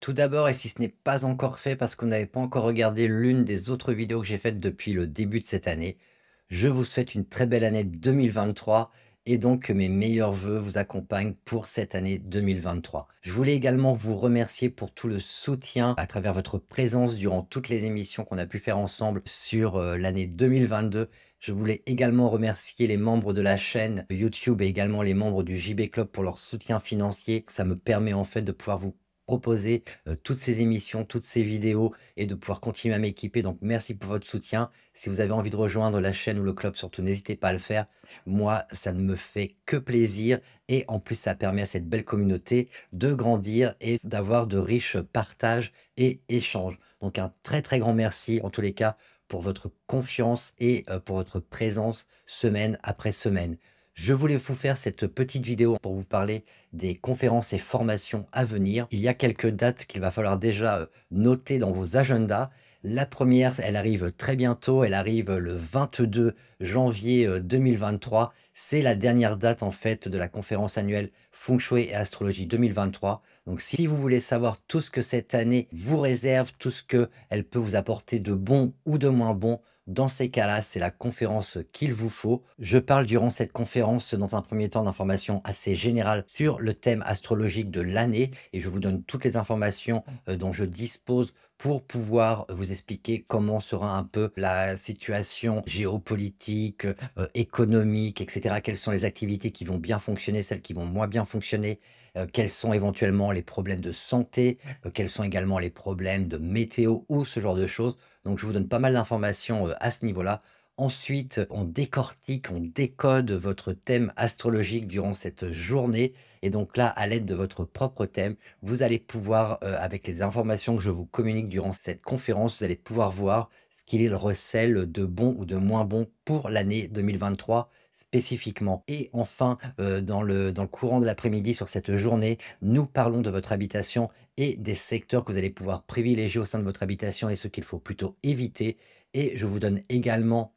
Tout d'abord, et si ce n'est pas encore fait parce qu'on n'avait pas encore regardé l'une des autres vidéos que j'ai faites depuis le début de cette année, je vous souhaite une très belle année 2023 et donc que mes meilleurs vœux vous accompagnent pour cette année 2023. Je voulais également vous remercier pour tout le soutien à travers votre présence durant toutes les émissions qu'on a pu faire ensemble sur l'année 2022. Je voulais également remercier les membres de la chaîne YouTube et également les membres du JB Club pour leur soutien financier. Ça me permet en fait de pouvoir vous proposer toutes ces émissions, toutes ces vidéos et de pouvoir continuer à m'équiper. Donc merci pour votre soutien. Si vous avez envie de rejoindre la chaîne ou le club, surtout n'hésitez pas à le faire. Moi, ça ne me fait que plaisir et en plus, ça permet à cette belle communauté de grandir et d'avoir de riches partages et échanges. Donc un très très grand merci en tous les cas pour votre confiance et pour votre présence semaine après semaine. Je voulais vous faire cette petite vidéo pour vous parler des conférences et formations à venir. Il y a quelques dates qu'il va falloir déjà noter dans vos agendas. La première, elle arrive très bientôt, elle arrive le 22 janvier 2023. C'est la dernière date en fait de la conférence annuelle Feng Shui et Astrologie 2023. Donc si vous voulez savoir tout ce que cette année vous réserve, tout ce qu'elle peut vous apporter de bon ou de moins bon, dans ces cas-là, c'est la conférence qu'il vous faut. Je parle durant cette conférence, dans un premier temps, d'informations assez générales sur le thème astrologique de l'année et je vous donne toutes les informations dont je dispose pour pouvoir vous expliquer comment sera un peu la situation géopolitique, économique, etc. Quelles sont les activités qui vont bien fonctionner, celles qui vont moins bien fonctionner, quels sont éventuellement les problèmes de santé, quels sont également les problèmes de météo ou ce genre de choses. Donc je vous donne pas mal d'informations à ce niveau-là. Ensuite, on décortique, on décode votre thème astrologique durant cette journée. Et donc là, à l'aide de votre propre thème, vous allez pouvoir, avec les informations que je vous communique durant cette conférence, vous allez pouvoir voir ce qu'il recèle de bon ou de moins bon pour l'année 2023 spécifiquement. Et enfin, dans le courant de l'après-midi sur cette journée, nous parlons de votre habitation et des secteurs que vous allez pouvoir privilégier au sein de votre habitation et ceux qu'il faut plutôt éviter. Et je vous donne également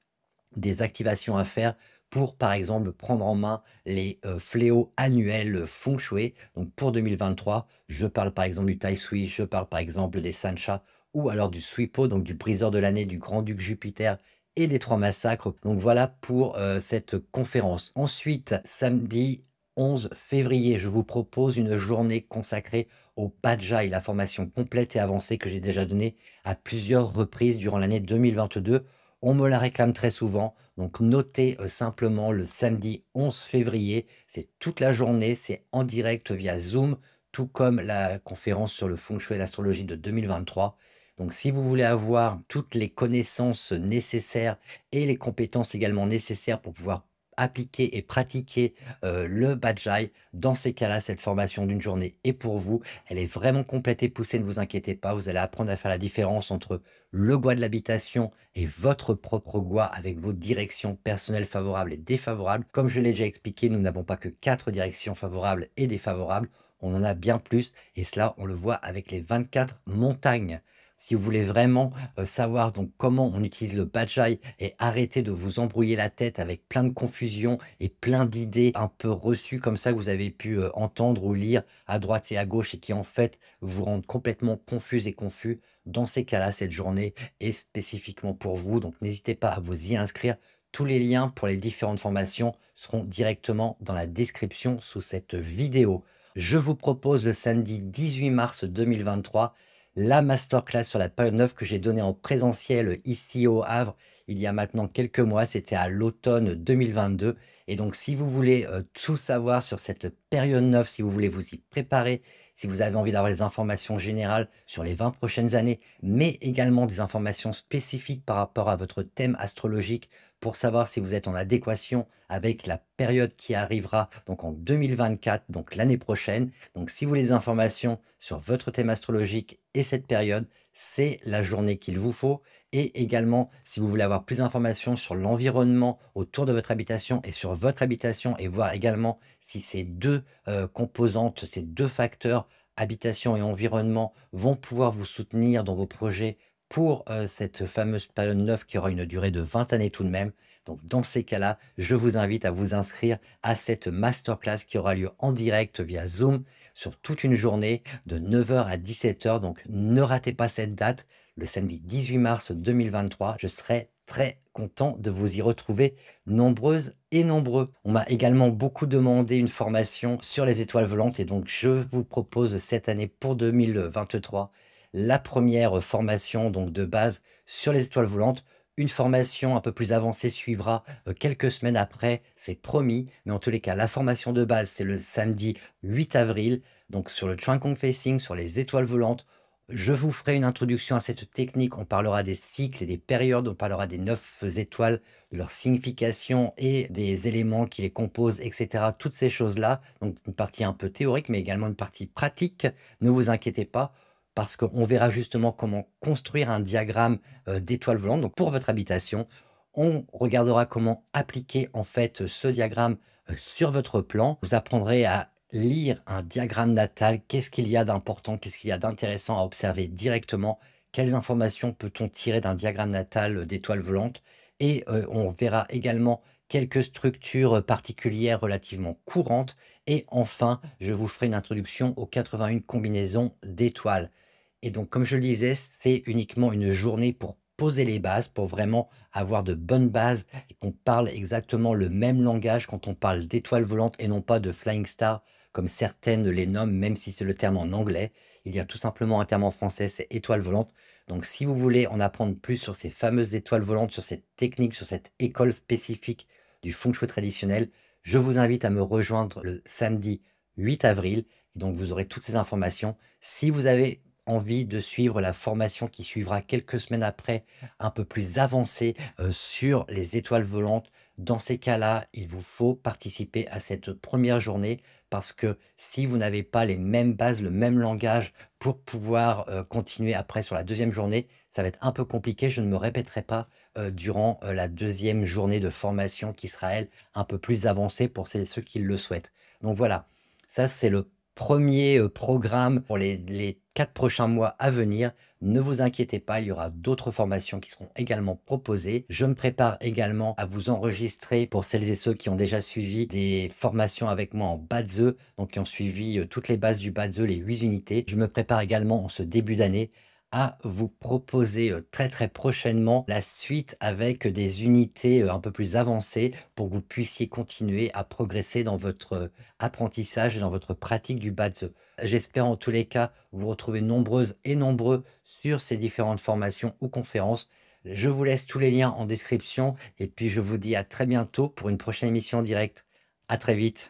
des activations à faire pour, par exemple, prendre en main les fléaux annuels feng shui. Donc pour 2023, je parle par exemple du Tai Sui, je parle par exemple des Sancha ou alors du Suipo, donc du briseur de l'année, du Grand-Duc Jupiter et des trois massacres. Donc voilà pour cette conférence. Ensuite, samedi 11 février, je vous propose une journée consacrée au Bajai, la formation complète et avancée que j'ai déjà donnée à plusieurs reprises durant l'année 2022. On me la réclame très souvent, donc notez simplement le samedi 11 février. C'est toute la journée, c'est en direct via Zoom, tout comme la conférence sur le feng shui et l'astrologie de 2023. Donc si vous voulez avoir toutes les connaissances nécessaires et les compétences également nécessaires pour pouvoir appliquer et pratiquer le Bajai, dans ces cas-là, cette formation d'une journée est pour vous. Elle est vraiment complète et poussée, ne vous inquiétez pas. Vous allez apprendre à faire la différence entre le gua de l'habitation et votre propre gua avec vos directions personnelles favorables et défavorables. Comme je l'ai déjà expliqué, nous n'avons pas que 4 directions favorables et défavorables, on en a bien plus et cela, on le voit avec les 24 montagnes. Si vous voulez vraiment savoir donc comment on utilise le Bajai et arrêter de vous embrouiller la tête avec plein de confusion et plein d'idées un peu reçues comme ça que vous avez pu entendre ou lire à droite et à gauche et qui en fait vous rendent complètement confus et confus, dans ces cas-là, cette journée est spécifiquement pour vous. Donc n'hésitez pas à vous y inscrire. Tous les liens pour les différentes formations seront directement dans la description sous cette vidéo. Je vous propose le samedi 18 mars 2023 la masterclass sur la période 9 que j'ai donnée en présentiel ici au Havre il y a maintenant quelques mois. C'était à l'automne 2022. Et donc, si vous voulez tout savoir sur cette période 9, si vous voulez vous y préparer, si vous avez envie d'avoir des informations générales sur les 20 prochaines années, mais également des informations spécifiques par rapport à votre thème astrologique pour savoir si vous êtes en adéquation avec la période qui arrivera donc en 2024, donc l'année prochaine. Donc si vous voulez des informations sur votre thème astrologique et cette période, c'est la journée qu'il vous faut. Et également, si vous voulez avoir plus d'informations sur l'environnement autour de votre habitation et sur votre habitation et voir également si ces deux composantes, ces deux facteurs, habitation et environnement, vont pouvoir vous soutenir dans vos projets pour cette fameuse période 9 qui aura une durée de 20 années tout de même. Donc dans ces cas-là, je vous invite à vous inscrire à cette masterclass qui aura lieu en direct via Zoom. sur toute une journée de 9 heures à 17 heures. Donc ne ratez pas cette date, le samedi 18 mars 2023. Je serai très content de vous y retrouver nombreuses et nombreux. On m'a également beaucoup demandé une formation sur les étoiles volantes et donc je vous propose cette année pour 2023 la première formation donc de base sur les étoiles volantes. Une formation un peu plus avancée suivra quelques semaines après, c'est promis. Mais en tous les cas, la formation de base, c'est le samedi 8 avril. Donc sur le Chuan Kong Facing, sur les étoiles volantes, je vous ferai une introduction à cette technique. On parlera des cycles et des périodes. On parlera des 9 étoiles, de leur signification et des éléments qui les composent, etc. Toutes ces choses-là. Donc une partie un peu théorique, mais également une partie pratique. Ne vous inquiétez pas, parce qu'on verra justement comment construire un diagramme d'étoiles volantes. Donc pour votre habitation, on regardera comment appliquer en fait ce diagramme sur votre plan. Vous apprendrez à lire un diagramme natal. Qu'est-ce qu'il y a d'important? Qu'est-ce qu'il y a d'intéressant à observer directement? Quelles informations peut-on tirer d'un diagramme natal d'étoiles volantes? Et on verra également quelques structures particulières relativement courantes. Et enfin, je vous ferai une introduction aux 81 combinaisons d'étoiles. Et donc, comme je le disais, c'est uniquement une journée pour poser les bases, pour vraiment avoir de bonnes bases et qu'on parle exactement le même langage quand on parle d'étoiles volantes et non pas de flying star comme certaines les nomment, même si c'est le terme en anglais. Il y a tout simplement un terme en français, c'est étoile volante. Donc, si vous voulez en apprendre plus sur ces fameuses étoiles volantes, sur cette technique, sur cette école spécifique du feng shui traditionnel, je vous invite à me rejoindre le samedi 8 avril. Et donc, vous aurez toutes ces informations. Si vous avez envie de suivre la formation qui suivra quelques semaines après, un peu plus avancée, sur les étoiles volantes, dans ces cas-là, il vous faut participer à cette première journée parce que si vous n'avez pas les mêmes bases, le même langage pour pouvoir, continuer après sur la deuxième journée, ça va être un peu compliqué. Je ne me répéterai pas, durant, la deuxième journée de formation qui sera, elle, un peu plus avancée pour celles et ceux qui le souhaitent. Donc voilà, ça c'est le premier programme pour les 4 prochains mois à venir. Ne vous inquiétez pas, il y aura d'autres formations qui seront également proposées. Je me prépare également à vous enregistrer pour celles et ceux qui ont déjà suivi des formations avec moi en Badze, donc qui ont suivi toutes les bases du Badze, les 8 unités. Je me prépare également en ce début d'année à vous proposer très très prochainement la suite avec des unités un peu plus avancées pour que vous puissiez continuer à progresser dans votre apprentissage et dans votre pratique du Badze. J'espère en tous les cas vous retrouver nombreuses et nombreux sur ces différentes formations ou conférences. Je vous laisse tous les liens en description et puis je vous dis à très bientôt pour une prochaine émission en direct. À très vite.